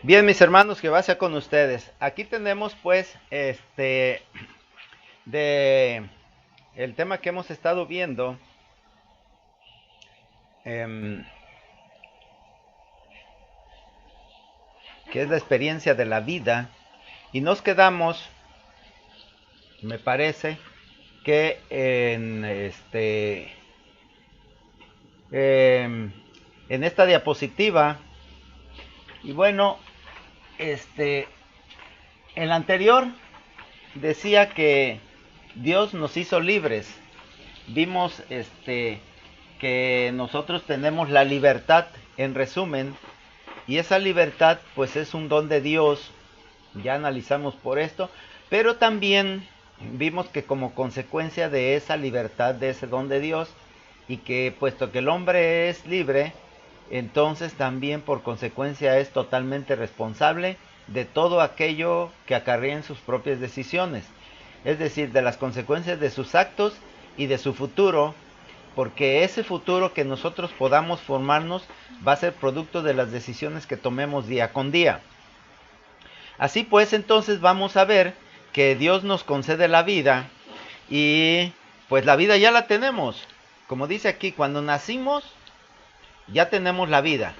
Bien, mis hermanos, que va sea con ustedes. Aquí tenemos pues de el tema que hemos estado viendo, em, que es la experiencia de la vida, y nos quedamos, me parece, que em, en esta diapositiva, y bueno, este, en la anterior decía que Dios nos hizo libres. Vimos que nosotros tenemos la libertad, en resumen, y esa libertad pues es un don de Dios. Ya analizamos por esto, pero también vimos que como consecuencia de esa libertad, de ese don de Dios, y que puesto que el hombre es libre, entonces también por consecuencia es totalmente responsable de todo aquello que acarrea en sus propias decisiones, es decir, de las consecuencias de sus actos y de su futuro, porque ese futuro que nosotros podamos formarnos va a ser producto de las decisiones que tomemos día con día. Así pues, entonces vamos a ver que Dios nos concede la vida y pues la vida ya la tenemos. Como dice aquí, cuando nacimos ya tenemos la vida.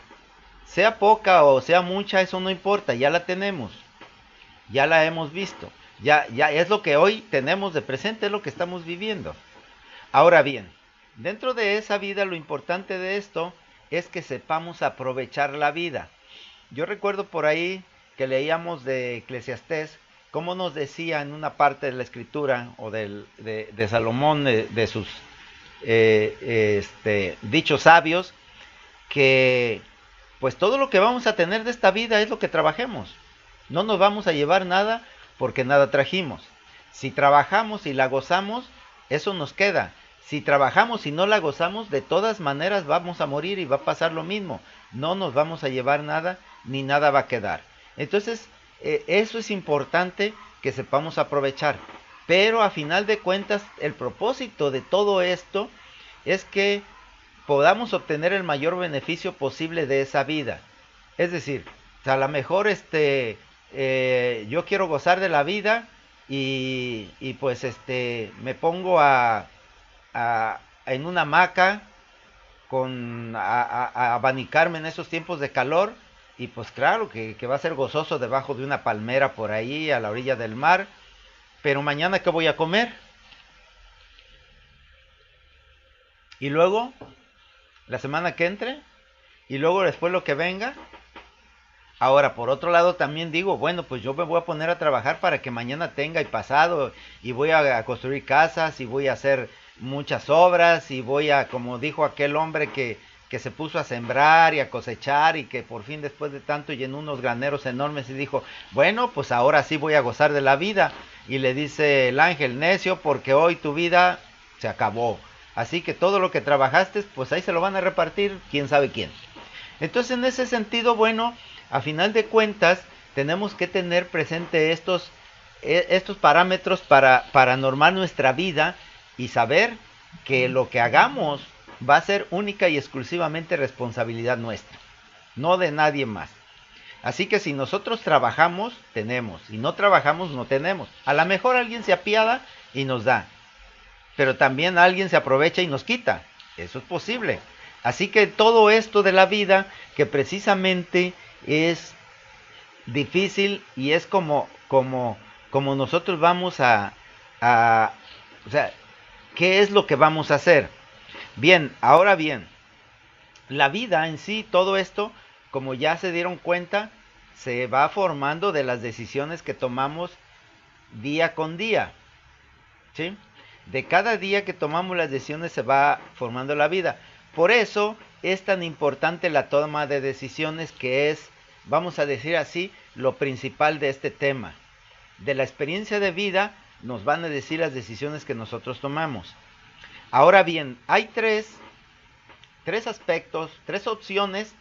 Sea poca o sea mucha, eso no importa, ya la tenemos. Ya la hemos visto. Ya es lo que hoy tenemos de presente, es lo que estamos viviendo. Ahora bien, dentro de esa vida lo importante de esto es que sepamos aprovechar la vida. Yo recuerdo por ahí que leíamos de Eclesiastés, cómo nos decía en una parte de la escritura o de Salomón, de sus dichos sabios, que pues todo lo que vamos a tener de esta vida es lo que trabajemos. No nos vamos a llevar nada porque nada trajimos. Si trabajamos y la gozamos, eso nos queda. Si trabajamos y no la gozamos, de todas maneras vamos a morir y va a pasar lo mismo. No nos vamos a llevar nada ni nada va a quedar. Entonces, eso es importante que sepamos aprovechar. Pero a final de cuentas, el propósito de todo esto es que podamos obtener el mayor beneficio posible de esa vida. Es decir, a lo mejor yo quiero gozar de la vida y pues me pongo en una hamaca a abanicarme en esos tiempos de calor y pues claro que va a ser gozoso debajo de una palmera por ahí a la orilla del mar, pero mañana ¿qué voy a comer? Y luego, la semana que entre, y luego después lo que venga. Ahora, por otro lado, también digo, bueno, pues yo me voy a poner a trabajar para que mañana tenga y pasado, y voy a construir casas, y voy a hacer muchas obras, y voy a, como dijo aquel hombre que se puso a sembrar y a cosechar, y que por fin después de tanto llenó unos graneros enormes y dijo, bueno, pues ahora sí voy a gozar de la vida. Y le dice el ángel, necio, porque hoy tu vida se acabó. Así que todo lo que trabajaste, pues ahí se lo van a repartir quién sabe quién. Entonces, en ese sentido, bueno, a final de cuentas, tenemos que tener presente estos parámetros para normar nuestra vida y saber que lo que hagamos va a ser única y exclusivamente responsabilidad nuestra, no de nadie más. Así que si nosotros trabajamos, tenemos. Si no trabajamos, no tenemos. A lo mejor alguien se apiada y nos da, pero también alguien se aprovecha y nos quita. Eso es posible. Así que todo esto de la vida, que precisamente es difícil y es como nosotros vamos a, o sea, ¿qué es lo que vamos a hacer? Bien, ahora bien, la vida en sí, todo esto, como ya se dieron cuenta, se va formando de las decisiones que tomamos día con día, ¿sí? De cada día que tomamos las decisiones se va formando la vida. Por eso es tan importante la toma de decisiones, que es, vamos a decir así, lo principal de este tema. De la experiencia de vida nos van a decir las decisiones que nosotros tomamos. Ahora bien, hay tres aspectos, tres opciones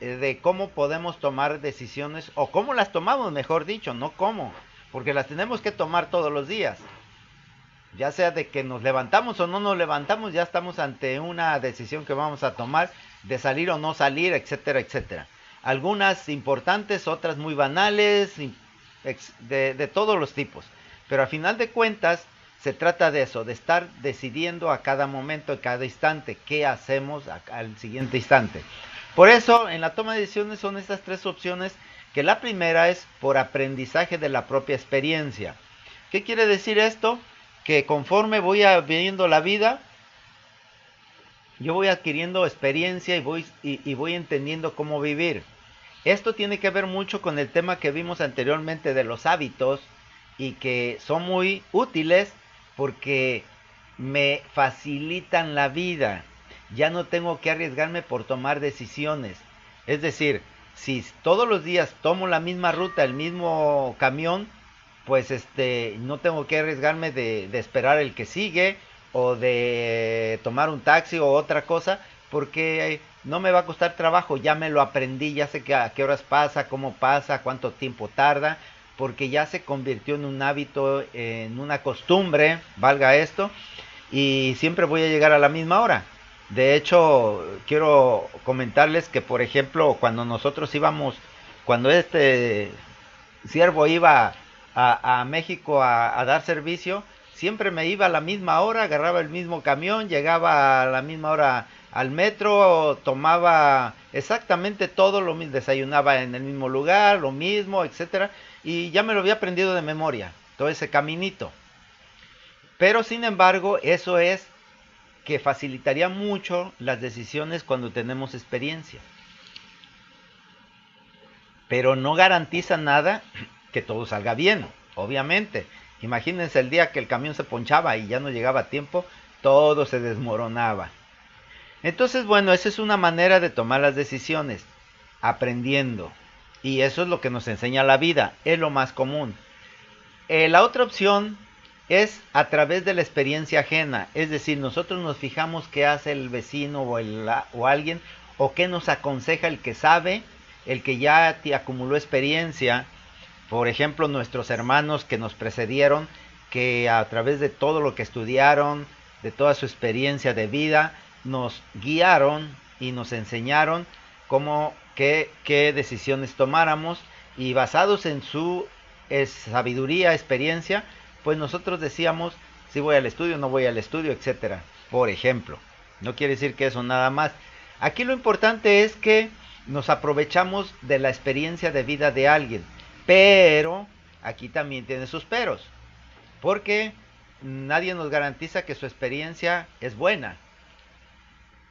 de cómo podemos tomar decisiones, o cómo las tomamos, mejor dicho, no cómo, porque las tenemos que tomar todos los días. Ya sea de que nos levantamos o no nos levantamos, ya estamos ante una decisión que vamos a tomar de salir o no salir, etcétera, etcétera. Algunas importantes, otras muy banales, de todos los tipos. Pero a final de cuentas se trata de eso, de estar decidiendo a cada momento, a cada instante, qué hacemos al siguiente instante. Por eso, en la toma de decisiones son estas tres opciones, que la primera es por aprendizaje de la propia experiencia. ¿Qué quiere decir esto? Que conforme voy viviendo la vida, yo voy adquiriendo experiencia y voy entendiendo cómo vivir. Esto tiene que ver mucho con el tema que vimos anteriormente de los hábitos y que son muy útiles porque me facilitan la vida. Ya no tengo que arriesgarme por tomar decisiones. Es decir, si todos los días tomo la misma ruta, el mismo camión, pues no tengo que arriesgarme de esperar el que sigue o de tomar un taxi o otra cosa, porque no me va a costar trabajo, ya me lo aprendí, ya sé a qué horas pasa, cómo pasa, cuánto tiempo tarda, porque ya se convirtió en un hábito, en una costumbre, valga esto, y siempre voy a llegar a la misma hora. De hecho, quiero comentarles que, por ejemplo, cuando nosotros íbamos, cuando este siervo iba a México a dar servicio, siempre me iba a la misma hora, agarraba el mismo camión, llegaba a la misma hora al metro, tomaba exactamente todo lo mismo, desayunaba en el mismo lugar, lo mismo, etcétera, y ya me lo había aprendido de memoria, todo ese caminito. Pero sin embargo, eso es que facilitaría mucho las decisiones cuando tenemos experiencia. Pero no garantiza nada que todo salga bien, obviamente. Imagínense el día que el camión se ponchaba y ya no llegaba a tiempo, todo se desmoronaba. Entonces, bueno, esa es una manera de tomar las decisiones, aprendiendo. Y eso es lo que nos enseña la vida, es lo más común. La otra opción es a través de la experiencia ajena, es decir, nosotros nos fijamos qué hace el vecino o alguien, o qué nos aconseja el que sabe, el que ya acumuló experiencia. Por ejemplo, nuestros hermanos que nos precedieron, que a través de todo lo que estudiaron, de toda su experiencia de vida, nos guiaron y nos enseñaron qué decisiones tomáramos, y basados en su sabiduría, experiencia, pues nosotros decíamos si voy al estudio, no voy al estudio, etcétera. Por ejemplo, no quiere decir que eso nada más. Aquí lo importante es que nos aprovechamos de la experiencia de vida de alguien, pero aquí también tiene sus peros, porque nadie nos garantiza que su experiencia es buena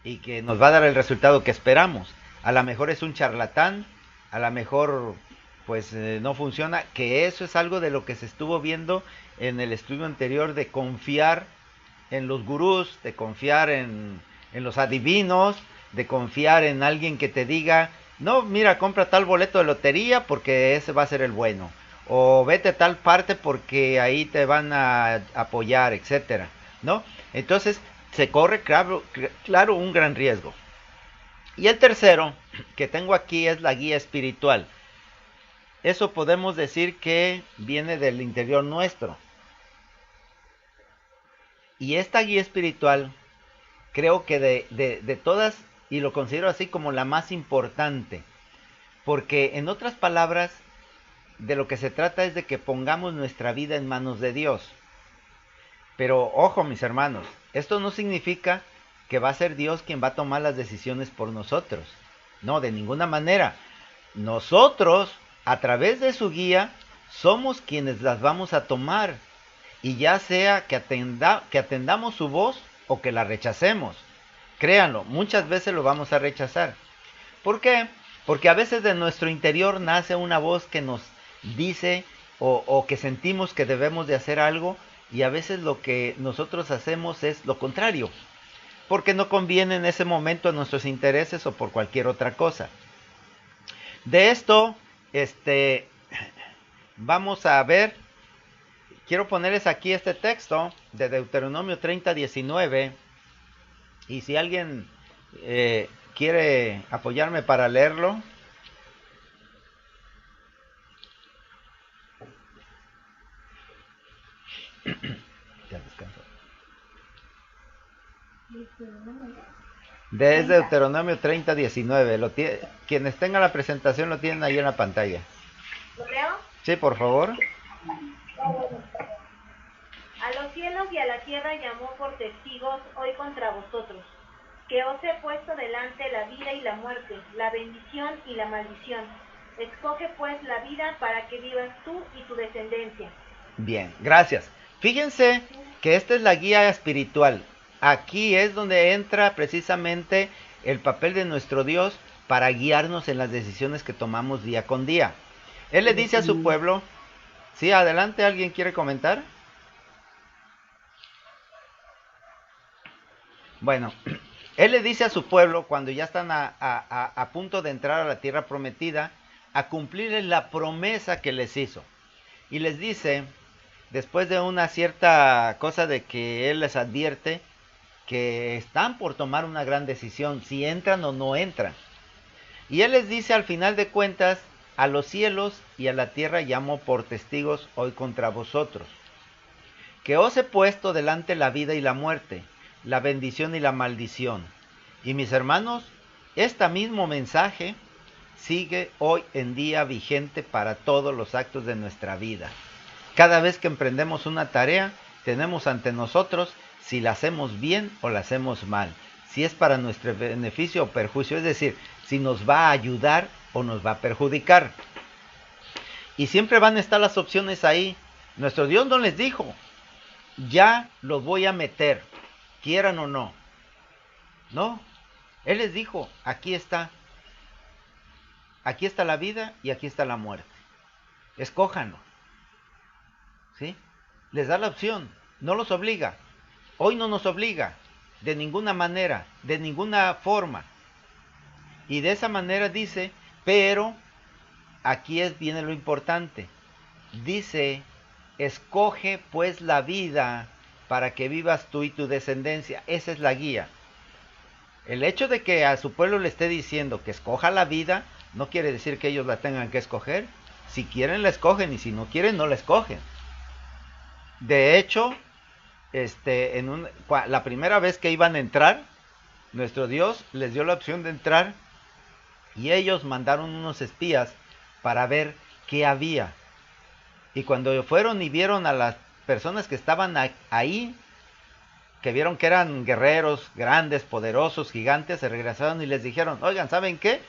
y que nos va a dar el resultado que esperamos. A lo mejor es un charlatán, a lo mejor pues no funciona, que eso es algo de lo que se estuvo viendo en el estudio anterior, de confiar en los gurús, de confiar en los adivinos, de confiar en alguien que te diga, no, mira, compra tal boleto de lotería porque ese va a ser el bueno, o vete a tal parte porque ahí te van a apoyar, etcétera, ¿no? Entonces se corre, claro, un gran riesgo. Y el tercero que tengo aquí es la guía espiritual. Eso podemos decir que viene del interior nuestro. Y esta guía espiritual, creo que de todas, y lo considero así como la más importante, porque en otras palabras, de lo que se trata es de que pongamos nuestra vida en manos de Dios. Pero ojo, mis hermanos, esto no significa que va a ser Dios quien va a tomar las decisiones por nosotros. No, de ninguna manera. Nosotros, a través de su guía, somos quienes las vamos a tomar. Y ya sea que atendamos su voz o que la rechacemos. Créanlo, muchas veces lo vamos a rechazar. ¿Por qué? Porque a veces de nuestro interior nace una voz que nos dice o que sentimos que debemos de hacer algo, y a veces lo que nosotros hacemos es lo contrario, porque no conviene en ese momento a nuestros intereses o por cualquier otra cosa. De esto, vamos a ver, quiero ponerles aquí este texto de Deuteronomio 30:19, y si alguien quiere apoyarme para leerlo. Ya descansó. De 30. Deuteronomio 30:19. Quienes tengan la presentación lo tienen ahí en la pantalla. ¿Lo leo? Sí, por favor. A los cielos y a la tierra llamó por testigos hoy contra vosotros, que os he puesto delante la vida y la muerte, la bendición y la maldición. Escoge pues la vida para que vivas tú y tu descendencia. Bien, gracias. Fíjense que esta es la guía espiritual. Aquí es donde entra precisamente el papel de nuestro Dios para guiarnos en las decisiones que tomamos día con día. Él le dice a su pueblo, sí, adelante, ¿alguien quiere comentar? Bueno, él le dice a su pueblo, cuando ya están a punto de entrar a la tierra prometida, a cumplirles la promesa que les hizo. Y les dice, después de una cierta cosa de que él les advierte, que están por tomar una gran decisión, si entran o no entran. Y él les dice al final de cuentas, a los cielos y a la tierra llamo por testigos hoy contra vosotros, que os he puesto delante la vida y la muerte, la bendición y la maldición. Y mis hermanos, este mismo mensaje sigue hoy en día vigente para todos los actos de nuestra vida. Cada vez que emprendemos una tarea, tenemos ante nosotros si la hacemos bien o la hacemos mal, si es para nuestro beneficio o perjuicio, es decir, si nos va a ayudar o nos va a perjudicar. Y siempre van a estar las opciones ahí. Nuestro Dios no les dijo, ya los voy a meter, quieran o no. No, Él les dijo, aquí está la vida y aquí está la muerte. Escójanlo. ¿Sí? Les da la opción, no los obliga. Hoy no nos obliga, de ninguna manera, de ninguna forma. Y de esa manera dice, pero aquí viene lo importante. Dice, escoge pues la vida para que vivas tú y tu descendencia. Esa es la guía. El hecho de que a su pueblo le esté diciendo que escoja la vida, no quiere decir que ellos la tengan que escoger. Si quieren la escogen y si no quieren no la escogen. De hecho, la primera vez que iban a entrar, nuestro Dios les dio la opción de entrar y ellos mandaron unos espías para ver qué había. Y cuando fueron y vieron a las personas que estaban ahí, que vieron que eran guerreros grandes, poderosos, gigantes, se regresaron y les dijeron, oigan, ¿saben qué?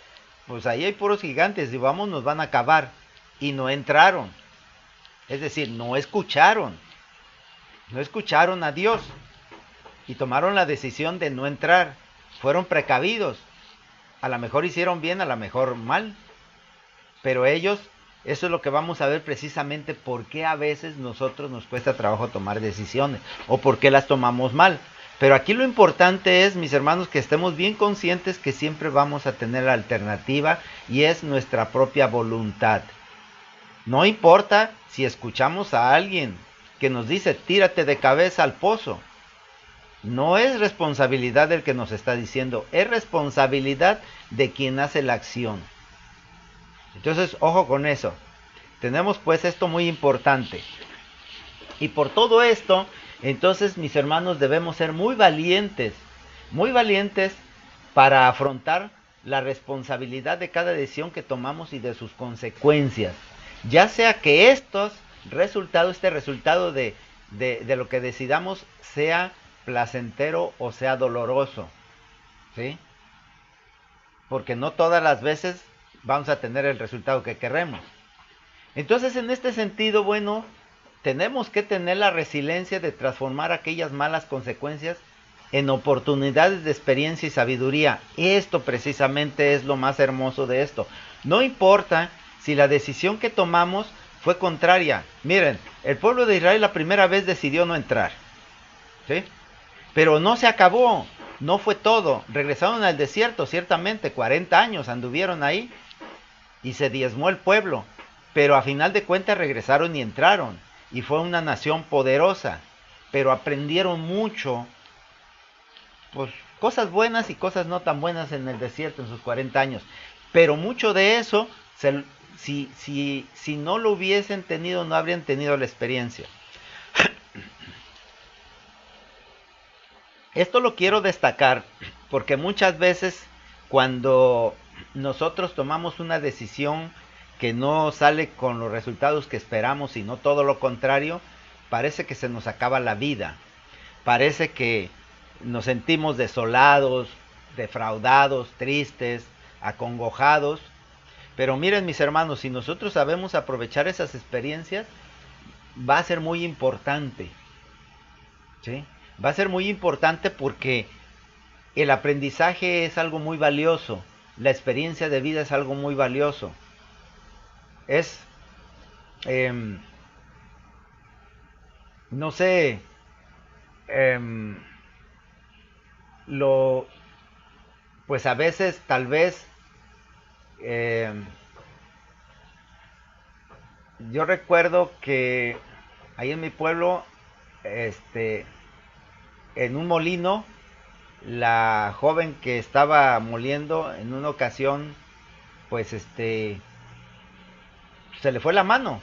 Pues ahí hay puros gigantes y vamos, nos van a acabar. Y no entraron. Es decir, no escucharon a Dios y tomaron la decisión de no entrar. Fueron precavidos. A lo mejor hicieron bien, a lo mejor mal. Pero ellos, eso es lo que vamos a ver precisamente por qué a veces nosotros nos cuesta trabajo tomar decisiones o por qué las tomamos mal. Pero aquí lo importante es, mis hermanos, que estemos bien conscientes que siempre vamos a tener la alternativa y es nuestra propia voluntad. No importa si escuchamos a alguien que nos dice tírate de cabeza al pozo. No es responsabilidad del que nos está diciendo, es responsabilidad de quien hace la acción. Entonces, ojo con eso. Tenemos pues esto muy importante. Y por todo esto, entonces mis hermanos debemos ser muy valientes para afrontar la responsabilidad de cada decisión que tomamos y de sus consecuencias. Ya sea que este resultado de lo que decidamos sea placentero o sea doloroso. ¿Sí? Porque no todas las veces vamos a tener el resultado que queremos. Entonces, en este sentido, bueno, tenemos que tener la resiliencia de transformar aquellas malas consecuencias en oportunidades de experiencia y sabiduría. Esto precisamente es lo más hermoso de esto. No importa si la decisión que tomamos fue contraria. Miren, el pueblo de Israel la primera vez decidió no entrar. ¿Sí? Pero no se acabó, no fue todo. Regresaron al desierto, ciertamente, 40 años anduvieron ahí y se diezmó el pueblo. Pero a final de cuentas regresaron y entraron. Y fue una nación poderosa. Pero aprendieron mucho, pues cosas buenas y cosas no tan buenas en el desierto en sus 40 años. Pero mucho de eso, si no lo hubiesen tenido, no habrían tenido la experiencia. Esto lo quiero destacar Porque muchas veces cuando nosotros tomamos una decisión que no sale con los resultados que esperamos, sino todo lo contrario, parece que se nos acaba la vida. Parece que nos sentimos desolados, defraudados, tristes, acongojados. Pero miren, mis hermanos, si nosotros sabemos aprovechar esas experiencias, va a ser muy importante. ¿Sí? Va a ser muy importante porque el aprendizaje es algo muy valioso. La experiencia de vida es algo muy valioso. Es, no sé, lo, pues a veces tal vez, yo recuerdo que ahí en mi pueblo, en un molino, la joven que estaba moliendo en una ocasión, pues se le fue la mano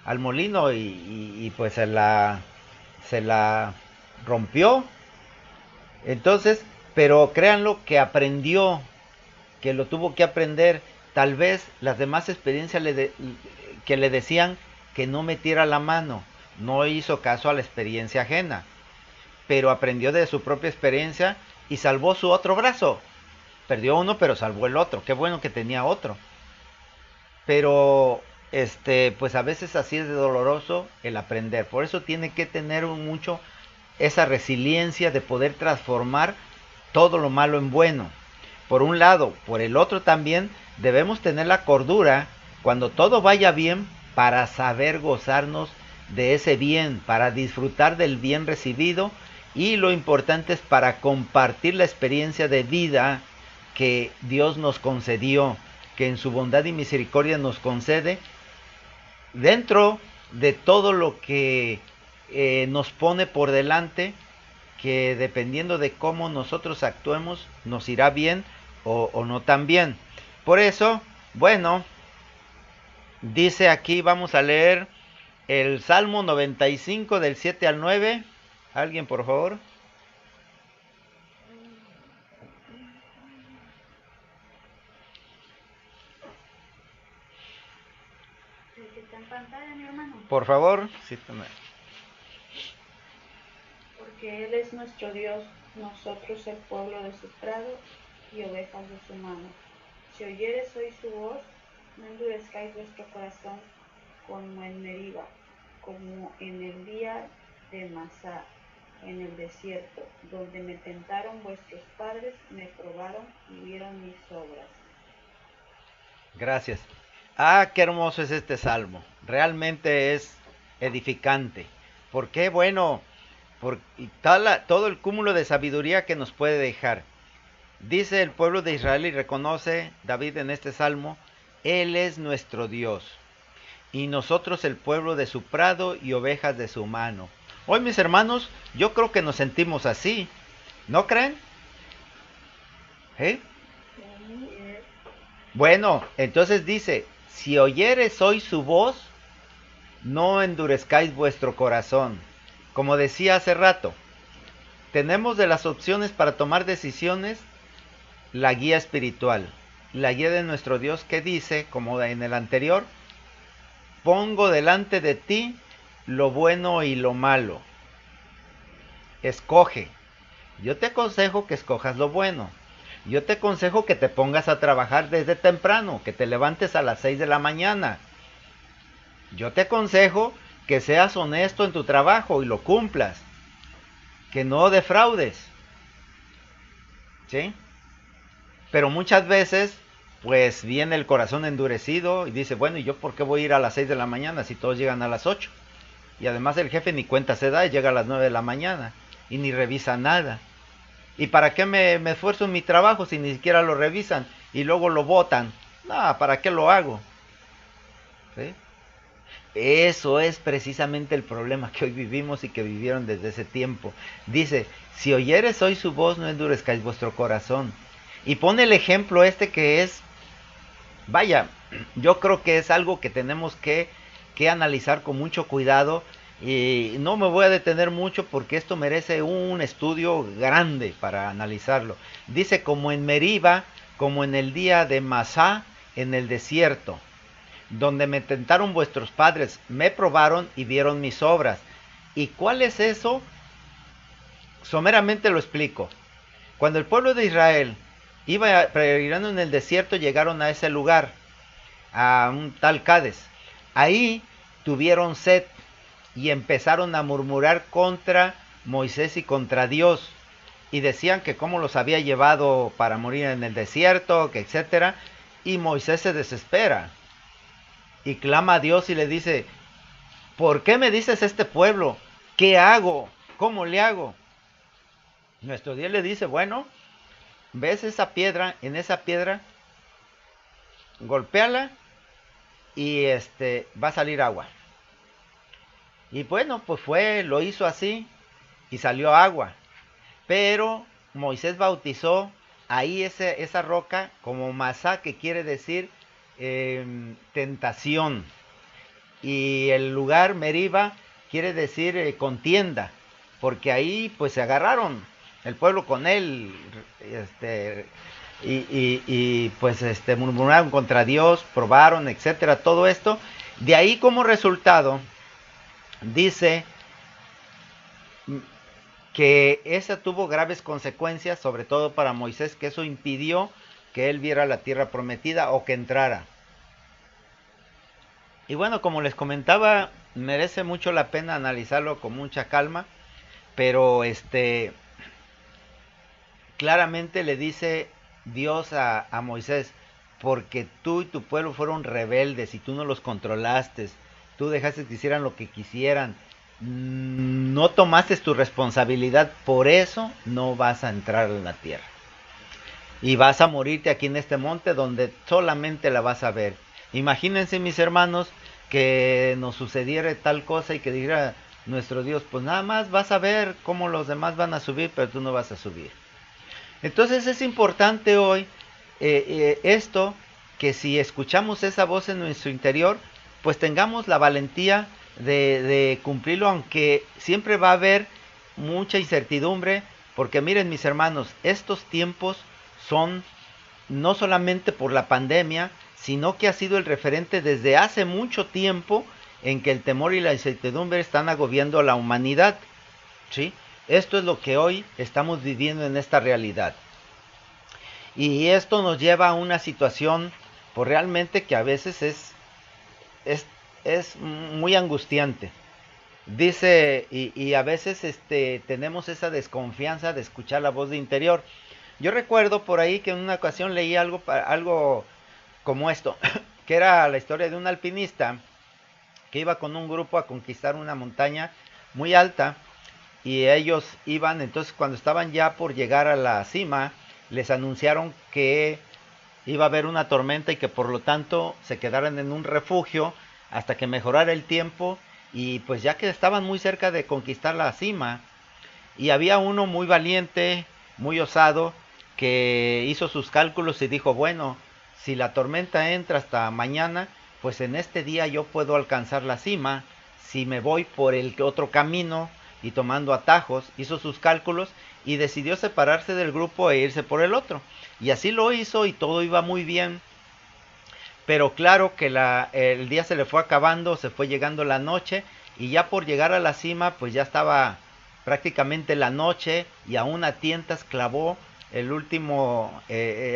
al molino y pues se la rompió. Entonces, pero créanlo que aprendió, que lo tuvo que aprender. Tal vez las demás experiencias que le decían que no metiera la mano, no hizo caso a la experiencia ajena, pero aprendió de su propia experiencia y salvó su otro brazo. Perdió uno, pero salvó el otro. Qué bueno que tenía otro. Pero pues a veces así es de doloroso el aprender. Por eso tiene que tener mucho esa resiliencia de poder transformar todo lo malo en bueno. Por un lado, por el otro también debemos tener la cordura cuando todo vaya bien para saber gozarnos de ese bien, para disfrutar del bien recibido, y lo importante es para compartir la experiencia de vida que Dios nos concedió, que en su bondad y misericordia nos concede, dentro de todo lo que nos pone por delante, que dependiendo de cómo nosotros actuemos, nos irá bien o no tan bien. Por eso, bueno, dice aquí, vamos a leer el Salmo 95 del 7 al 9. ¿Alguien, por favor? El que está en pantalla, mi hermano. Por favor. Sí, porque Él es nuestro Dios, nosotros el pueblo de su prado y ovejas de su mano. Si oyeres hoy su voz, no endurezcáis vuestro corazón como en Meriba, como en el día de Masá, en el desierto, donde me tentaron vuestros padres, me probaron y vieron mis obras. Gracias. Ah, qué hermoso es este salmo. Realmente es edificante. ¿Por qué? Bueno, por todo el cúmulo de sabiduría que nos puede dejar. Dice el pueblo de Israel y reconoce David en este salmo, Él es nuestro Dios y nosotros el pueblo de su prado y ovejas de su mano. Hoy, mis hermanos, yo creo que nos sentimos así, ¿no creen? ¿Eh? Bueno, entonces dice, si oyeres hoy su voz, no endurezcáis vuestro corazón. Como decía hace rato, tenemos de las opciones para tomar decisiones la guía espiritual, la guía de nuestro Dios que dice, como en el anterior, pongo delante de ti lo bueno y lo malo. Escoge. Yo te aconsejo que escojas lo bueno. Yo te aconsejo que te pongas a trabajar desde temprano, que te levantes a las 6 de la mañana. Yo te aconsejo que seas honesto en tu trabajo y lo cumplas. Que no defraudes. ¿Sí? Pero muchas veces, pues viene el corazón endurecido y dice, bueno, ¿y yo por qué voy a ir a las 6 de la mañana si todos llegan a las 8? Y además el jefe ni cuenta se da y llega a las 9 de la mañana y ni revisa nada. ¿Y para qué me esfuerzo en mi trabajo si ni siquiera lo revisan y luego lo botan? No, ¿para qué lo hago? ¿Sí? Eso es precisamente el problema que hoy vivimos y que vivieron desde ese tiempo. Dice, si oyeres hoy su voz, no endurezcáis vuestro corazón. Y pone el ejemplo que es, vaya, yo creo que es algo que tenemos que analizar con mucho cuidado, Y no me voy a detener mucho porque esto merece un estudio grande para analizarlo. Dice, como en Meriba, como en el día de Masá, en el desierto, donde me tentaron vuestros padres, me probaron y vieron mis obras. ¿Y cuál es eso? Someramente lo explico. Cuando el pueblo de Israel iba peregrinando en el desierto, llegaron a ese lugar, a un tal Cades. Ahí tuvieron sed y empezaron a murmurar contra Moisés y contra Dios. Y decían que cómo los había llevado para morir en el desierto, que etcétera. Y Moisés se desespera y clama a Dios y le dice, ¿por qué me dices este pueblo? ¿Qué hago? ¿Cómo le hago? Nuestro Dios le dice, bueno, ves esa piedra, en esa piedra, golpéala y va a salir agua. Y bueno, pues lo hizo así y salió agua. Pero Moisés bautizó ahí esa roca como Masá, que quiere decir tentación. Y el lugar Meriba quiere decir contienda, porque ahí pues se agarraron el pueblo con él, pues murmuraron contra Dios, probaron, etcétera, todo esto. De ahí como resultado dice que esa tuvo graves consecuencias, sobre todo para Moisés, que eso impidió que él viera la tierra prometida o que entrara. Y bueno, como les comentaba, merece mucho la pena analizarlo con mucha calma, pero claramente le dice Dios a Moisés, porque tú y tu pueblo fueron rebeldes y tú no los controlaste, tú dejaste que hicieran lo que quisieran, no tomaste tu responsabilidad, por eso no vas a entrar en la tierra. Y vas a morirte aquí en este monte donde solamente la vas a ver. Imagínense, mis hermanos, que nos sucediera tal cosa y que dijera nuestro Dios, pues nada más vas a ver cómo los demás van a subir, pero tú no vas a subir. Entonces es importante hoy esto, que si escuchamos esa voz en nuestro interior, pues tengamos la valentía de cumplirlo, aunque siempre va a haber mucha incertidumbre, porque miren, mis hermanos, estos tiempos son no solamente por la pandemia, sino que ha sido el referente desde hace mucho tiempo en que el temor y la incertidumbre están agobiando a la humanidad, ¿sí? Esto es lo que hoy estamos viviendo en esta realidad. Y esto nos lleva a una situación, pues realmente que a veces es muy angustiante. Dice, y a veces tenemos esa desconfianza de escuchar la voz de interior. Yo recuerdo por ahí que en una ocasión leí algo como esto, que era la historia de un alpinista que iba con un grupo a conquistar una montaña muy alta, y ellos iban, entonces cuando estaban ya por llegar a la cima, les anunciaron que iba a haber una tormenta y que por lo tanto se quedaran en un refugio hasta que mejorara el tiempo, y pues ya que estaban muy cerca de conquistar la cima, y había uno muy valiente, muy osado, que hizo sus cálculos y dijo, bueno, si la tormenta entra hasta mañana, pues en este día yo puedo alcanzar la cima. Si me voy por el otro camino y tomando atajos, hizo sus cálculos y decidió separarse del grupo e irse por el otro. Y así lo hizo y todo iba muy bien. Pero claro que el día se le fue acabando, se fue llegando la noche, y ya por llegar a la cima pues ya estaba prácticamente la noche, y aún a tientas clavó el último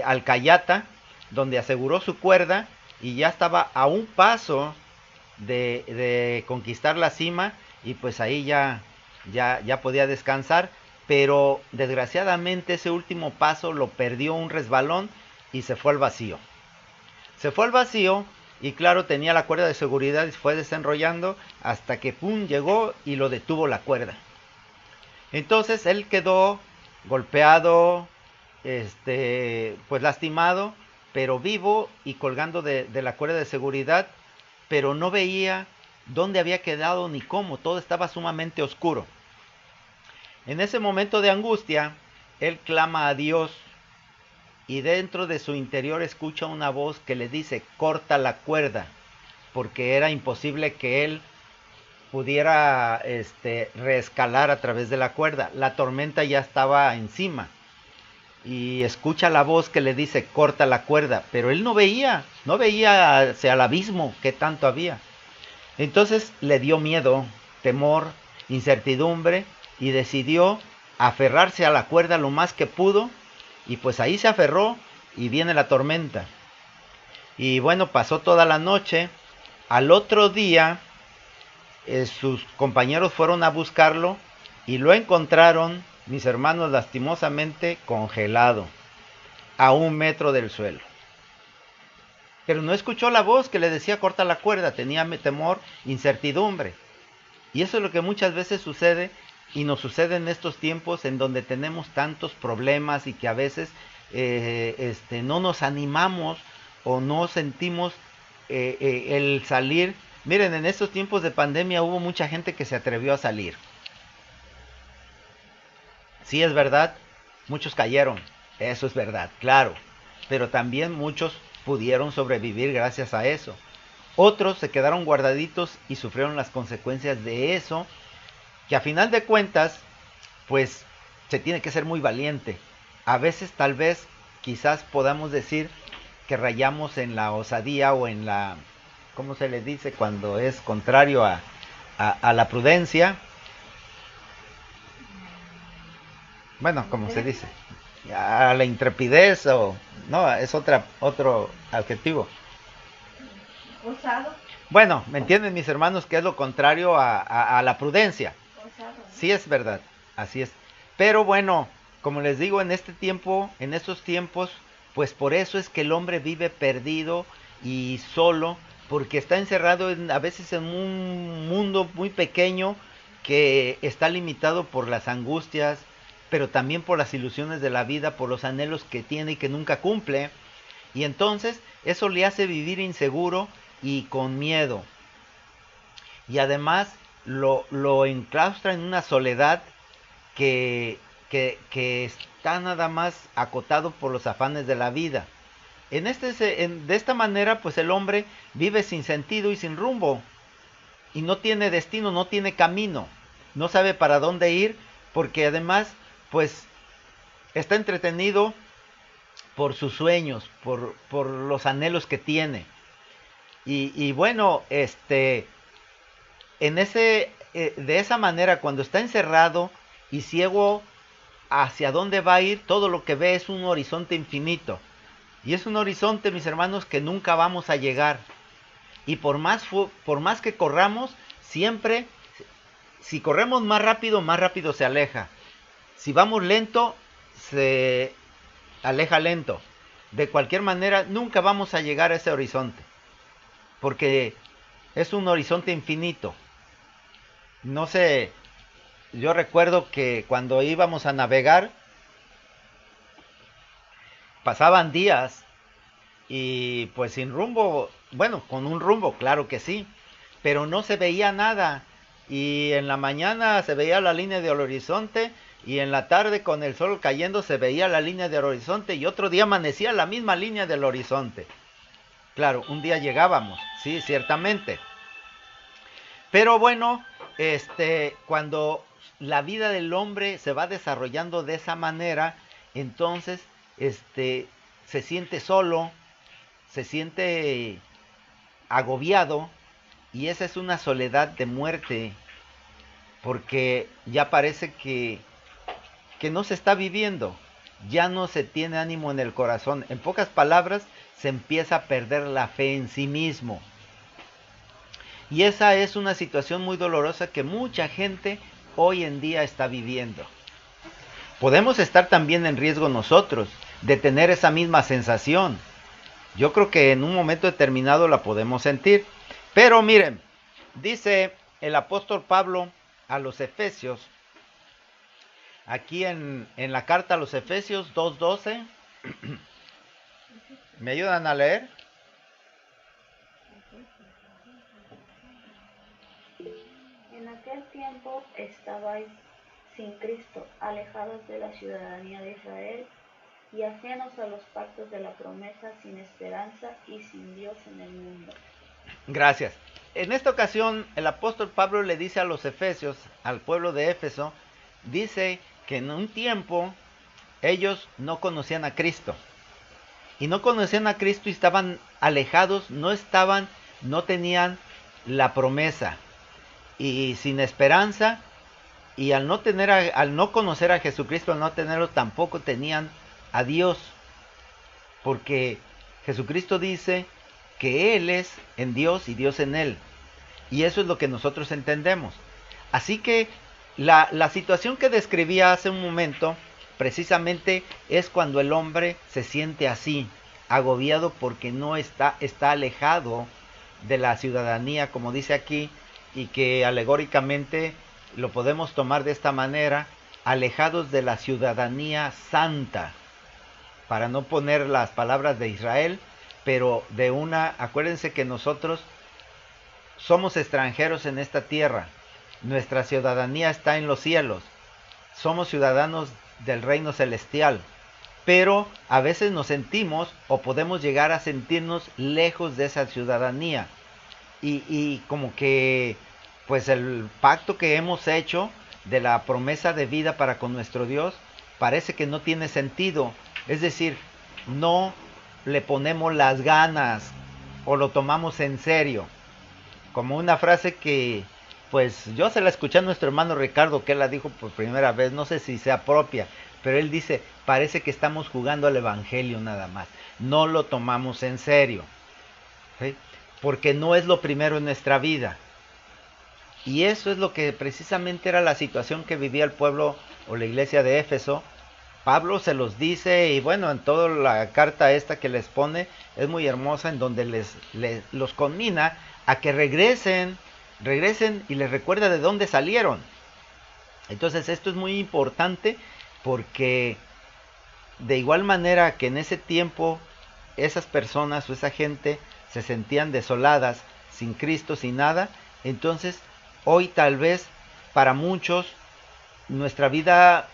alcayata donde aseguró su cuerda, y ya estaba a un paso de conquistar la cima, y pues ahí ya podía descansar. Pero desgraciadamente ese último paso lo perdió un resbalón y se fue al vacío. Se fue al vacío y claro, tenía la cuerda de seguridad y se fue desenrollando hasta que pum, llegó y lo detuvo la cuerda. Entonces él quedó golpeado, pues lastimado, pero vivo y colgando de la cuerda de seguridad, pero no veía dónde había quedado ni cómo, todo estaba sumamente oscuro. En ese momento de angustia, él clama a Dios, y dentro de su interior escucha una voz que le dice, corta la cuerda, porque era imposible que él pudiera reescalar a través de la cuerda. La tormenta ya estaba encima y escucha la voz que le dice corta la cuerda, pero él no veía hacia el abismo que tanto había. Entonces le dio miedo, temor, incertidumbre y decidió aferrarse a la cuerda lo más que pudo, y pues ahí se aferró y viene la tormenta. Y bueno, pasó toda la noche. Al otro día sus compañeros fueron a buscarlo y lo encontraron, mis hermanos, lastimosamente congelado a 1 metro del suelo. Pero no escuchó la voz que le decía corta la cuerda, tenía temor, incertidumbre. Y eso es lo que muchas veces sucede, y nos sucede en estos tiempos en donde tenemos tantos problemas y que a veces no nos animamos o no sentimos el salir. Miren, en estos tiempos de pandemia hubo mucha gente que se atrevió a salir. Sí, es verdad, muchos cayeron, eso es verdad, claro, pero también muchos pudieron sobrevivir gracias a eso. Otros se quedaron guardaditos y sufrieron las consecuencias de eso, que a final de cuentas, pues se tiene que ser muy valiente. A veces tal vez, quizás podamos decir que rayamos en la osadía o en la, ¿cómo se le dice cuando es contrario a la prudencia? Bueno, como se dice, a la intrepidez o... No, es otro adjetivo. Osado. Bueno, ¿me entienden mis hermanos que es lo contrario a la prudencia? Osado. Sí es verdad, así es. Pero bueno, como les digo, en estos tiempos, pues por eso es que el hombre vive perdido y solo, porque está encerrado a veces en un mundo muy pequeño que está limitado por las angustias, pero también por las ilusiones de la vida, por los anhelos que tiene y que nunca cumple. Y entonces eso le hace vivir inseguro y con miedo. Y además lo enclaustra en una soledad que está nada más acotado por los afanes de la vida. De esta manera, pues el hombre vive sin sentido y sin rumbo. Y no tiene destino, no tiene camino. No sabe para dónde ir, porque además, pues, está entretenido por sus sueños, por los anhelos que tiene. Y bueno, de esa manera, cuando está encerrado y ciego hacia dónde va a ir, todo lo que ve es un horizonte infinito. Y es un horizonte, mis hermanos, que nunca vamos a llegar. Y por más que corramos, siempre, si corremos más rápido se aleja. Si vamos lento, se aleja lento. De cualquier manera, nunca vamos a llegar a ese horizonte. Porque es un horizonte infinito. No sé, yo recuerdo que cuando íbamos a navegar, pasaban días y pues sin rumbo, bueno, con un rumbo, claro que sí, pero no se veía nada. Y en la mañana se veía la línea del horizonte y en la tarde con el sol cayendo se veía la línea del horizonte y otro día amanecía la misma línea del horizonte. Claro, un día llegábamos, sí, ciertamente. Pero bueno, cuando la vida del hombre se va desarrollando de esa manera, entonces, se siente solo, se siente agobiado, y esa es una soledad de muerte, porque ya parece que no se está viviendo, ya no se tiene ánimo en el corazón. En pocas palabras, se empieza a perder la fe en sí mismo. Y esa es una situación muy dolorosa que mucha gente hoy en día está viviendo. Podemos estar también en riesgo nosotros de tener esa misma sensación. Yo creo que en un momento determinado la podemos sentir. Pero miren, dice el apóstol Pablo a los Efesios, aquí en la carta a los Efesios 2:12, ¿me ayudan a leer? En aquel tiempo estabais sin Cristo, alejados de la ciudadanía de Israel y ajenos a los pactos de la promesa, sin esperanza y sin Dios en el mundo. Gracias. En esta ocasión, el apóstol Pablo le dice a los efesios, al pueblo de Éfeso, dice que en un tiempo ellos no conocían a Cristo. Y no conocían a Cristo y estaban alejados, no tenían la promesa. Y sin esperanza, y al no conocer a Jesucristo, al no tenerlo, tampoco tenían a Dios. Porque Jesucristo dice que Él es en Dios y Dios en Él. Y eso es lo que nosotros entendemos. Así que la situación que describía hace un momento, precisamente es cuando el hombre se siente así, agobiado porque no está alejado de la ciudadanía, como dice aquí, y que alegóricamente lo podemos tomar de esta manera, alejados de la ciudadanía santa, para no poner las palabras de Israel, pero acuérdense que nosotros somos extranjeros en esta tierra, nuestra ciudadanía está en los cielos, somos ciudadanos del reino celestial, pero a veces nos sentimos o podemos llegar a sentirnos lejos de esa ciudadanía y como que pues el pacto que hemos hecho de la promesa de vida para con nuestro Dios parece que no tiene sentido, es decir, no le ponemos las ganas o lo tomamos en serio, como una frase que pues yo se la escuché a nuestro hermano Ricardo, que él la dijo por primera vez, no sé si sea propia, pero él dice, parece que estamos jugando al evangelio nada más, no lo tomamos en serio, ¿sí? Porque no es lo primero en nuestra vida. Y eso es lo que precisamente era la situación que vivía el pueblo o la iglesia de Éfeso. Pablo se los dice, y bueno, en toda la carta esta que les pone, es muy hermosa, en donde los conmina a que regresen y les recuerda de dónde salieron. Entonces esto es muy importante porque de igual manera que en ese tiempo esas personas o esa gente se sentían desoladas, sin Cristo, sin nada, entonces hoy tal vez para muchos nuestra vida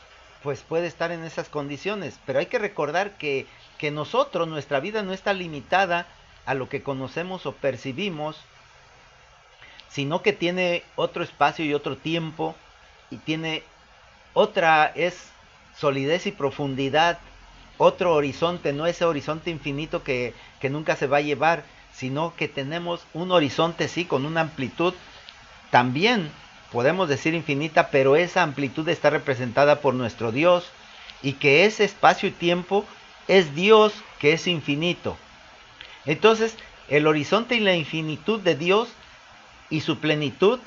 pues puede estar en esas condiciones, pero hay que recordar que nuestra vida no está limitada a lo que conocemos o percibimos, sino que tiene otro espacio y otro tiempo, y tiene es solidez y profundidad, otro horizonte, no ese horizonte infinito que nunca se va a llevar, sino que tenemos un horizonte sí, con una amplitud, también podemos decir infinita, pero esa amplitud está representada por nuestro Dios, y que ese espacio y tiempo es Dios que es infinito. Entonces, el horizonte y la infinitud de Dios y su plenitud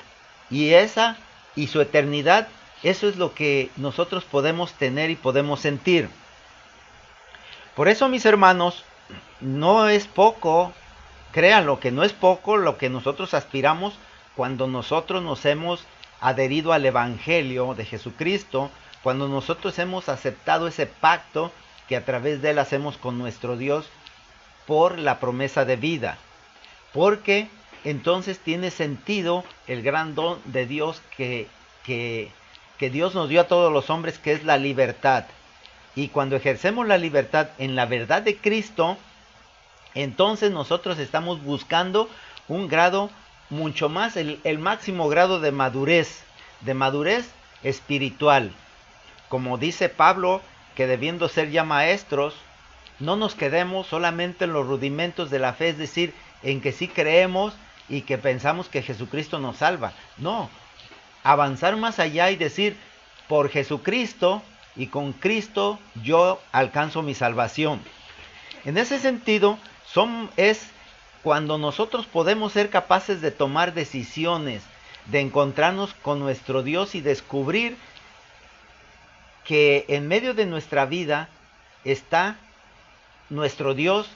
y su eternidad, eso es lo que nosotros podemos tener y podemos sentir. Por eso, mis hermanos, no es poco, créanlo que no es poco lo que nosotros aspiramos cuando nosotros nos hemos adherido al Evangelio de Jesucristo, cuando nosotros hemos aceptado ese pacto que a través de él hacemos con nuestro Dios por la promesa de vida, porque entonces tiene sentido el gran don de Dios que Dios nos dio a todos los hombres, que es la libertad. Y cuando ejercemos la libertad en la verdad de Cristo, entonces nosotros estamos buscando un grado mucho más, el máximo grado de madurez espiritual. Como dice Pablo, que debiendo ser ya maestros, no nos quedemos solamente en los rudimentos de la fe, es decir, en que sí creemos y que pensamos que Jesucristo nos salva. No, avanzar más allá y decir, por Jesucristo y con Cristo yo alcanzo mi salvación. En ese sentido, es cuando nosotros podemos ser capaces de tomar decisiones, de encontrarnos con nuestro Dios y descubrir que en medio de nuestra vida está nuestro Dios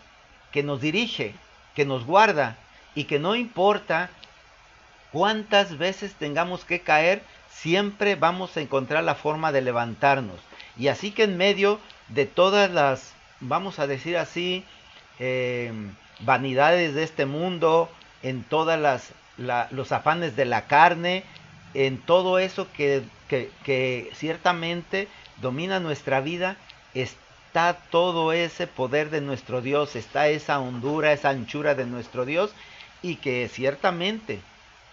que nos dirige, que nos guarda, y que no importa cuántas veces tengamos que caer, siempre vamos a encontrar la forma de levantarnos. Y así que en medio de todas las, vamos a decir así, vanidades de este mundo, en todas los afanes de la carne, en todo eso que ciertamente domina nuestra vida, está todo ese poder de nuestro Dios, está esa hondura, esa anchura de nuestro Dios, y que ciertamente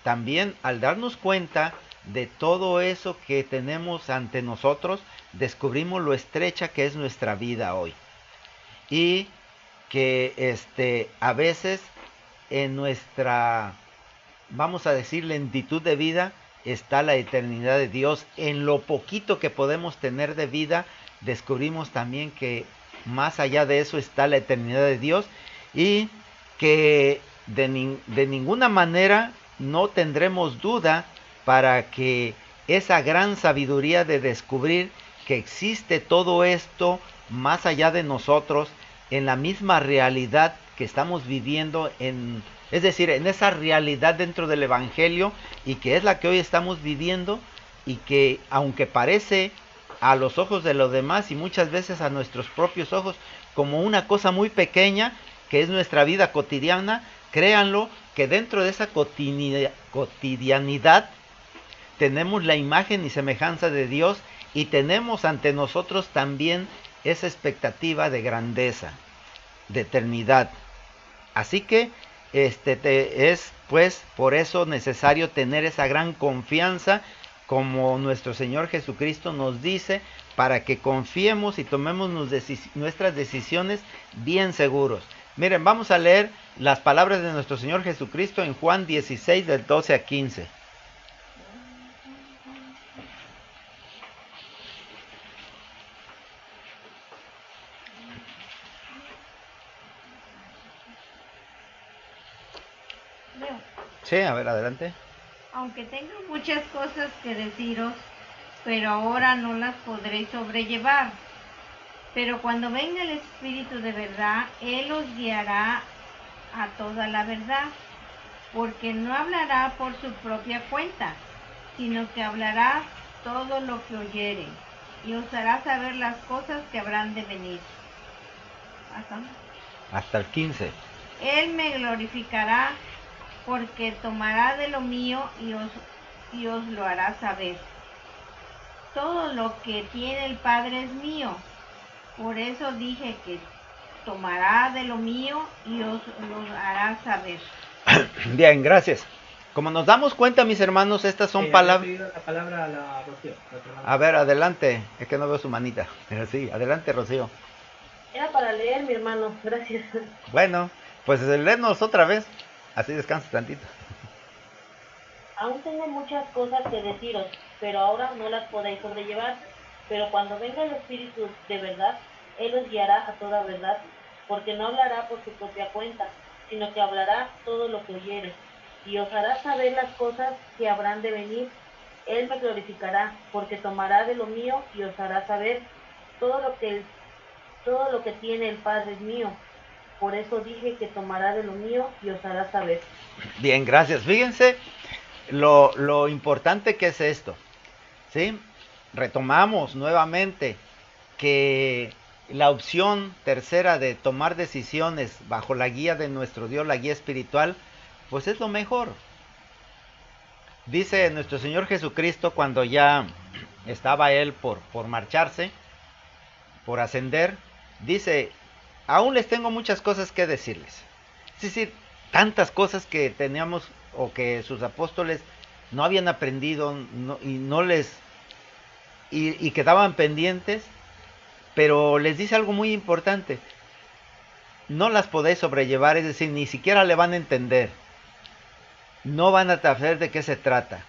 también al darnos cuenta de todo eso que tenemos ante nosotros, descubrimos lo estrecha que es nuestra vida hoy. Y que a veces en nuestra, vamos a decir, lentitud de vida está la eternidad de Dios. En lo poquito que podemos tener de vida, descubrimos también que más allá de eso está la eternidad de Dios, y que de ninguna manera no tendremos duda para que esa gran sabiduría de descubrir que existe todo esto más allá de nosotros, en la misma realidad que estamos viviendo, es decir, en esa realidad dentro del Evangelio, y que es la que hoy estamos viviendo, y que aunque parece a los ojos de los demás y muchas veces a nuestros propios ojos como una cosa muy pequeña, que es nuestra vida cotidiana, créanlo que dentro de esa cotidianidad tenemos la imagen y semejanza de Dios, y tenemos ante nosotros también esa expectativa de grandeza, de eternidad. Así que es pues por eso necesario tener esa gran confianza, como nuestro Señor Jesucristo nos dice, para que confiemos y tomemos nuestras decisiones bien seguros. Miren, vamos a leer las palabras de nuestro Señor Jesucristo en Juan 16 del 12 a 15. Leo. Sí, a ver, adelante. Aunque tengo muchas cosas que deciros, pero ahora no las podréis sobrellevar. Pero cuando venga el Espíritu de verdad, Él os guiará a toda la verdad, porque no hablará por su propia cuenta, sino que hablará todo lo que oyere, y os hará saber las cosas que habrán de venir. Hasta el 15. Él me glorificará, porque tomará de lo mío y os lo hará saber. Todo lo que tiene el Padre es mío. Por eso dije que tomará de lo mío y os lo hará saber. Bien, gracias. Como nos damos cuenta, mis hermanos, estas son palabras. La palabra a la Rocío. A ver, adelante. Es que no veo su manita. Pero sí, adelante, Rocío. Era para leer, mi hermano, gracias. Bueno, pues léenos otra vez. Así descansa tantito. Aún tengo muchas cosas que deciros, pero ahora no las podéis sobrellevar. Pero cuando venga el Espíritu de verdad, Él os guiará a toda verdad, porque no hablará por su propia cuenta, sino que hablará todo lo que oyere, y os hará saber las cosas que habrán de venir. Él me glorificará, porque tomará de lo mío y os hará saber. Todo lo que tiene el Padre es mío. Por eso dije que tomará de lo mío y os hará saber. Bien, gracias. Fíjense lo importante que es esto, ¿sí? Retomamos nuevamente que la opción tercera de tomar decisiones bajo la guía de nuestro Dios, la guía espiritual, pues es lo mejor. Dice nuestro Señor Jesucristo, cuando ya estaba Él por marcharse, por ascender, dice: aún les tengo muchas cosas que decirles. Es decir, tantas cosas que teníamos o que sus apóstoles no habían aprendido y quedaban pendientes, pero les dice algo muy importante: no las podéis sobrellevar, es decir, ni siquiera le van a entender, no van a saber de qué se trata,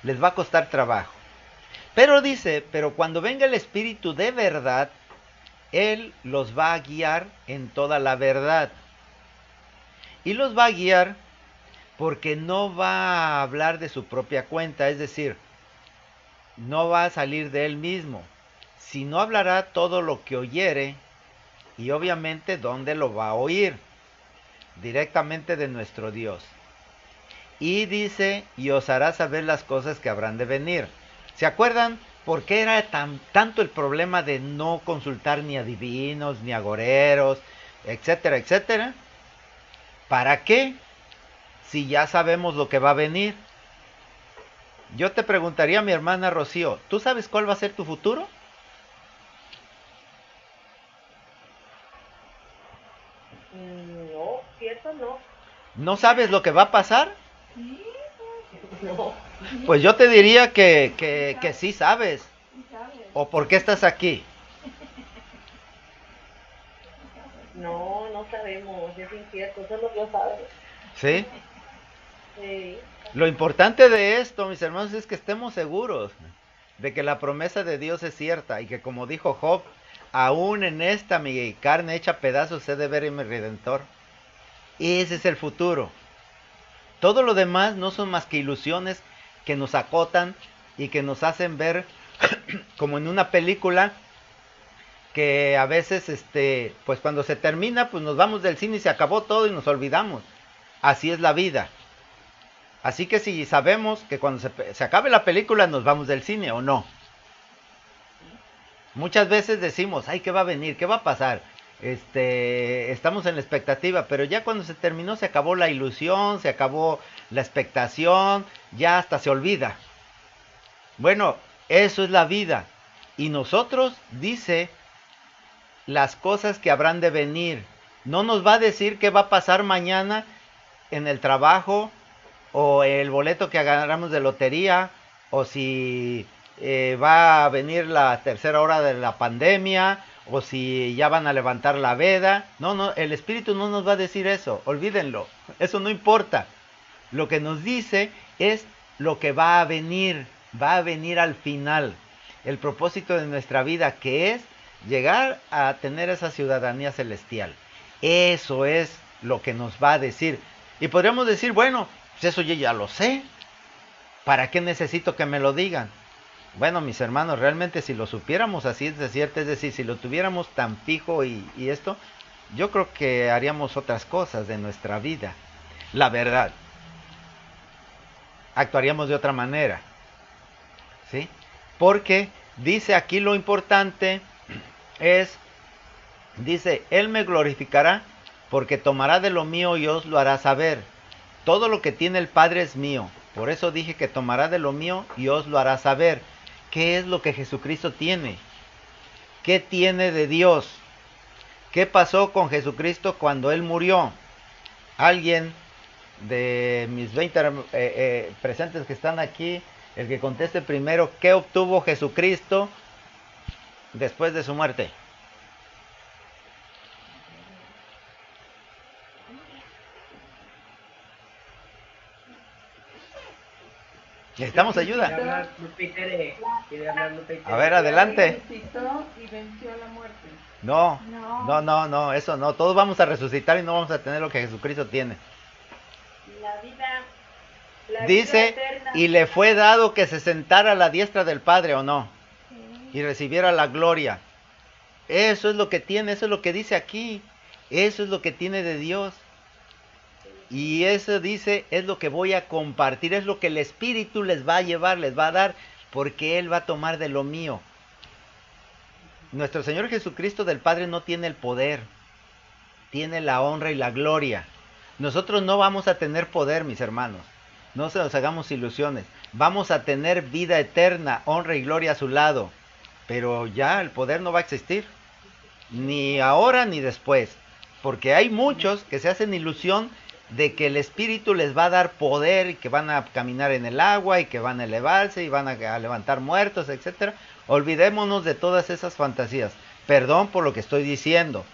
les va a costar trabajo. Pero dice, pero cuando venga el Espíritu de verdad, Él los va a guiar en toda la verdad. Y los va a guiar porque no va a hablar de su propia cuenta, es decir, no va a salir de Él mismo, sino hablará todo lo que oyere, y obviamente ¿dónde lo va a oír? Directamente de nuestro Dios. Y dice, y os hará saber las cosas que habrán de venir. ¿Se acuerdan por qué era tanto el problema de no consultar ni a divinos, ni agoreros, etcétera, etcétera? ¿Para qué? Si ya sabemos lo que va a venir. Yo te preguntaría, mi hermana Rocío, ¿tú sabes cuál va a ser tu futuro? No, cierto no. ¿No sabes lo que va a pasar? Sí, No, Pues yo te diría que sí sabes. sí sabes. ¿O por qué estás aquí? no, no sabemos, es incierto, solo Dios sabe. ¿Sí? Sí. Lo importante de esto, mis hermanos, es que estemos seguros de que la promesa de Dios es cierta y que, como dijo Job, aún en esta mi carne hecha pedazos he de ver en mi Redentor. Ese es el futuro. Todo lo demás no son más que ilusiones que nos acotan y que nos hacen ver como en una película que a veces, pues cuando se termina, pues nos vamos del cine y se acabó todo y nos olvidamos. Así es la vida. Así que si sabemos que cuando se acabe la película nos vamos del cine o no. Muchas veces decimos, ay, ¿qué va a venir? ¿Qué va a pasar? Estamos en la expectativa, pero ya cuando se terminó se acabó la ilusión, se acabó la expectación, ya hasta se olvida. Bueno, eso es la vida. Y nosotros dice las cosas que habrán de venir. No nos va a decir qué va a pasar mañana en el trabajo, o el boleto que agarramos de lotería, o si va a venir la tercera hora de la pandemia, o si ya van a levantar la veda. No, no, el Espíritu no nos va a decir eso, olvídenlo, eso no importa. Lo que nos dice es lo que va a venir al final. El propósito de nuestra vida, que es llegar a tener esa ciudadanía celestial. Eso es lo que nos va a decir. Y podríamos decir, bueno, pues eso yo ya lo sé. ¿Para qué necesito que me lo digan? Bueno, mis hermanos, realmente si lo supiéramos así de cierto, es decir, si lo tuviéramos tan fijo y esto, yo creo que haríamos otras cosas de nuestra vida. La verdad. Actuaríamos de otra manera. ¿Sí? Porque dice aquí lo importante es, dice, Él me glorificará porque tomará de lo mío y os lo hará saber. Todo lo que tiene el Padre es mío. Por eso dije que tomará de lo mío y os lo hará saber. ¿Qué es lo que Jesucristo tiene? ¿Qué tiene de Dios? ¿Qué pasó con Jesucristo cuando Él murió? Alguien de mis 20 presentes que están aquí, el que conteste primero, ¿qué obtuvo Jesucristo después de su muerte? Necesitamos ayuda. Quiere hablar Lupita de- quiere hablar Lupita A de- ver, adelante. Resucitó y venció la muerte. No, No. no, eso no. Todos vamos a resucitar y no vamos a tener lo que Jesucristo tiene. La vida, la Dice, vida eterna. y le fue dado que se sentara a la diestra del Padre, ¿o no? Sí. Y recibiera la gloria. Eso es lo que tiene, eso es lo que dice aquí. Eso es lo que tiene de Dios. Y eso dice, es lo que voy a compartir, es lo que el Espíritu les va a llevar, les va a dar, porque Él va a tomar de lo mío. Nuestro Señor Jesucristo del Padre no tiene el poder, tiene la honra y la gloria. Nosotros no vamos a tener poder, mis hermanos. No se nos hagamos ilusiones. Vamos a tener vida eterna, honra y gloria a su lado. Pero ya el poder no va a existir. Ni ahora ni después. Porque hay muchos que se hacen ilusión de que el Espíritu les va a dar poder y que van a caminar en el agua y que van a elevarse y van a levantar muertos, etcétera. Olvidémonos de todas esas fantasías. Perdón por lo que estoy diciendo.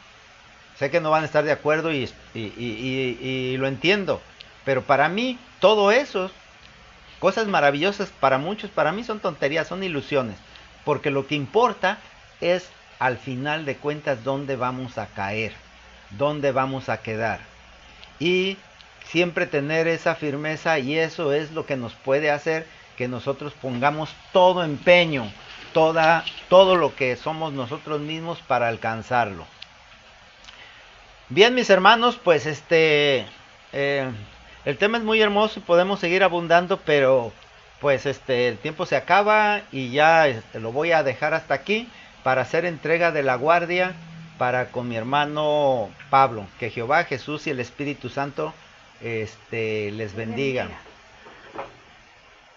Sé que no van a estar de acuerdo y lo entiendo. Pero para mí, todo eso, cosas maravillosas para muchos, para mí son tonterías, son ilusiones. Porque lo que importa es, al final de cuentas, dónde vamos a caer, dónde vamos a quedar. Y siempre tener esa firmeza, y eso es lo que nos puede hacer que nosotros pongamos todo empeño, todo lo que somos nosotros mismos para alcanzarlo. Bien, mis hermanos, pues el tema es muy hermoso y podemos seguir abundando, pero pues el tiempo se acaba y ya lo voy a dejar hasta aquí para hacer entrega de la guardia para con mi hermano Pablo. Que Jehová, Jesús y el Espíritu Santo les bendiga.